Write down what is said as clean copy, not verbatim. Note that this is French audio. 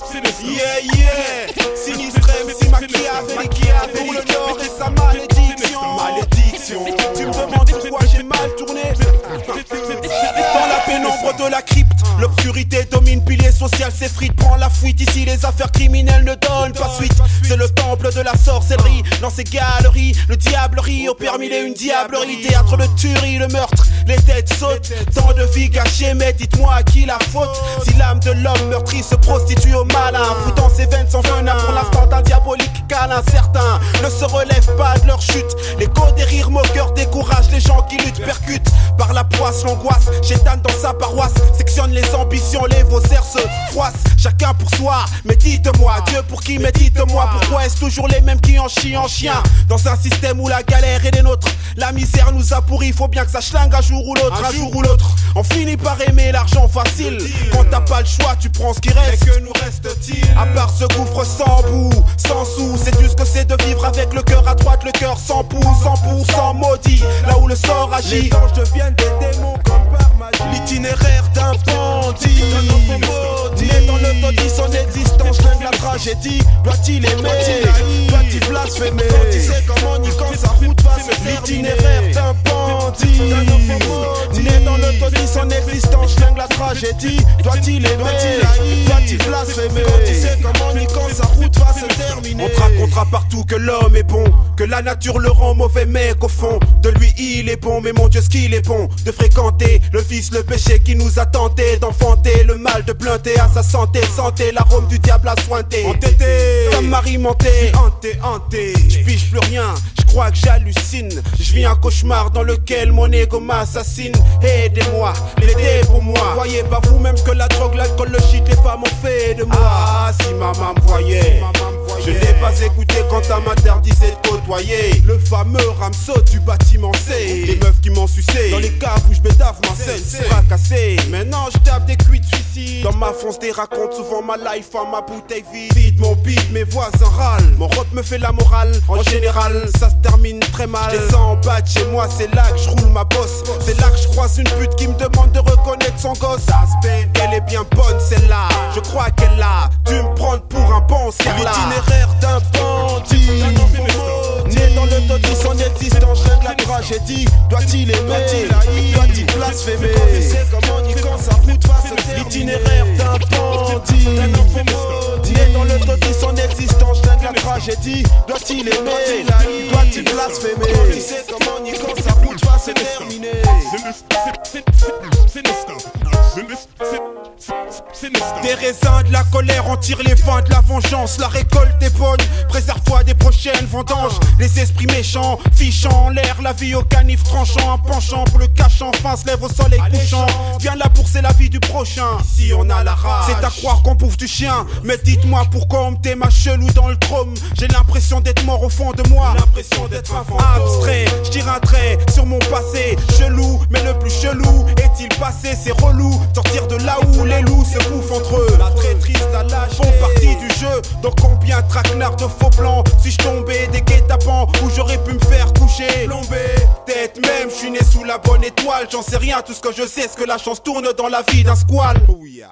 Yeah, yeah. Sinistre MC Machiavelli pour le Nord et sa malédiction. Tu me demandes pourquoi j'ai mal tourné. Dans la pénombre de la crypte, l'obscurité domine, pilier social s'effrite, prend la fuite. Ici les affaires criminelles ne donnent pas suite. C'est le temple de la sorcellerie. Dans ces galeries, le diable rit, opère mille et une diablerie. Théâtre de tuerie, le meurtre, les têtes sautent. Tant de vies gâchées, mais dites-moi à qui la faute. Si l'âme de l'homme meurtri se prostitue au malin, foutant ses veines sans venin pour l'instant d'un diabolique câlin. Certains ne se relèvent pas de leur chute. L'écho des rires moqueurs décourage les gens qui luttent, percutent par la poisse, l'angoisse. Chétane dans sa paroisse, sectionne les ambitions, les faussaires se froissent. Chacun pour soi, mais dites-moi, Dieu pour qui, mais dites-moi, pourquoi est-ce toujours les mêmes qui en chient en chien? Dans un système où la galère est des nôtres, la misère nous a pourri, faut bien que ça schlingue un jour ou l'autre, un jour ou l'autre. On finit par aimer l'argent facile. Quand t'as pas le choix, tu prends ce qui reste. Mais que nous reste-t-il? À part ce gouffre sans bout, sans sous, sais-tu ce que c'est de vivre avec le cœur à droite, le cœur sans pouls, 100% maudit, là où le sort agit. Les anges deviennent des démons comme par magie. L'itinéraire d'un bandit, né dans le taudis, son existence flingue la tragédie. Doit-il aimer? Doit-il blasphémer? Quand il sait comment ni quand sa route va se terminer. L'itinéraire d'un bandit, né dans le taudis, son existence flingue la tragédie. Doit-il aimer? Doit-il blasphémer? Quand il sait comment ni quand sa route va se terminer. On te racontera partout que l'homme est bon, que la nature le rend mauvais, mais qu'au fond de lui il est bon. Mais mon Dieu, ce qu'il est bon de fréquenter le vice, le péché qui nous a tenté d'enfanter le mal, de blunter à sa santé, santé l'arôme du diable à sointer. Entêté Comme Marie Monté, hanté. je pige plus rien, je crois que j'hallucine. Je vis un cauchemar dans lequel mon ego m'assassine. Aidez-moi, l'aidez pour moi. Voyez pas vous-même ce que la drogue, l'alcool, le shit, les femmes ont fait de moi. Ah, si maman me voyait, je n'ai pas écouté quand elle m'interdisait de côtoyer le fameux Ramso du bâtiment C. Les meufs qui m'ont sucé dans les caves où je bédave ma scène, c'est fracassé. Maintenant je tape des cuits de suicide. Dans ma fonce des raconte souvent ma life en ma bouteille vide. Vide mon beat, mes voisins râlent. Mon rap me fait la morale. En général ça se termine très mal. Je descends en bas de chez moi, c'est là que je roule ma bosse. C'est là que je croise une pute qui me demande de reconnaître son gosse. Aspect, elle est bien bonne celle-là. Je crois qu'elle a dû me prendre pour un bon scarlat. L'itinéraire d'un bandit, né dans le taudis, son existence flingue la tragédie. Doit-il aimer? Doit-il blasphémer? Quand il sait comment ni quand sa route va se terminer. L'itinéraire d'un bandit, né dans le taudis, son existence flingue la tragédie. Doit-il aimer? Doit-il blasphémer? Quand il sait comment ni quand sa route va se terminer. Des raisins de la colère, on tire les fins de la vengeance. La récolte est bonne, préserve-toi des prochaines vendanges. Les esprits méchants, fichant en l'air, la vie au canif tranchant. Un penchant pour le cachant, fin se lève au soleil couchant. Viens là pour c'est la vie du prochain. Ici on a la rage, c'est à croire qu'on bouffe du chien. Mais dites-moi pourquoi on me tait ma chelou dans le chrome. J'ai l'impression d'être mort au fond de moi, L'impression d'être un fantôme. abstrait, je tire un trait sur mon passé. Chelou, mais le plus chelou est-il passé? C'est relou, sortir de là où les loups se bouffent entre eux. La traîtrise, la lâche font partie du jeu. Donc combien de traquenards de faux plans suis-je tombé des guet-apens où j'aurais pu me faire coucher? Plombé, peut-être même je suis né sous la bonne étoile. J'en sais rien, tout ce que je sais c'est que la chance tourne dans la vie d'un squal. Oh yeah.